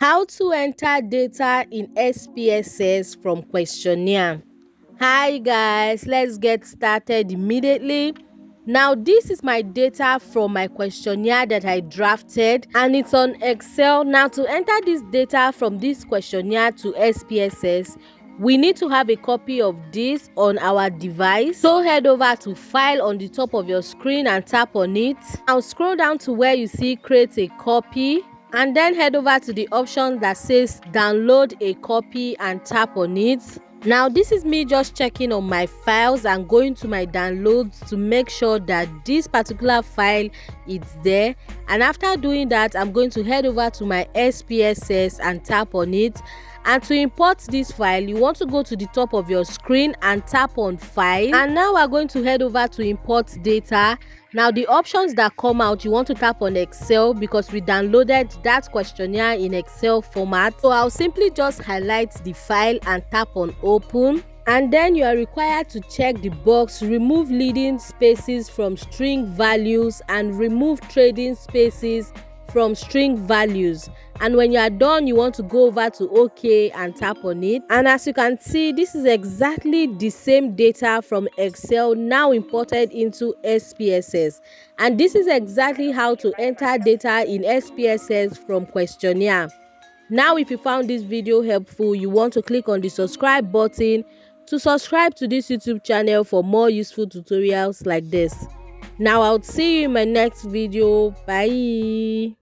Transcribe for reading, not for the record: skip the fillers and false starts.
How to enter data in SPSS from questionnaire. Hi guys, let's get started immediately. Now this is my data from my questionnaire that I drafted and it's on Excel. Now to enter this data from this questionnaire to SPSS, we need to have a copy of this on our device. So head over to File on the top of your screen and tap on it. Now scroll down to where you see Create a Copy. And then head over to the option that says download a copy and tap on it. Now this is me just checking on my files and going to my downloads to make sure that this particular file is there. And after doing that, I'm going to head over to my SPSS and tap on it. And to import this file, you want to go to the top of your screen and tap on File. And now we're going to head over to Import Data. Now the options that come out, you want to tap on Excel because we downloaded that questionnaire in Excel format. So I'll simply just highlight the file and tap on Open. And then you are required to check the box remove leading spaces from string values and remove trading spaces from string values. And when you are done, you want to go over to OK and tap on it. And as you can see, this is exactly the same data from Excel now imported into SPSS. And this is exactly how to enter data in SPSS from questionnaire. Now if you found this video helpful, you want to click on the subscribe button to subscribe to this YouTube channel for more useful tutorials like this. Now I'll see you in my next video. Bye.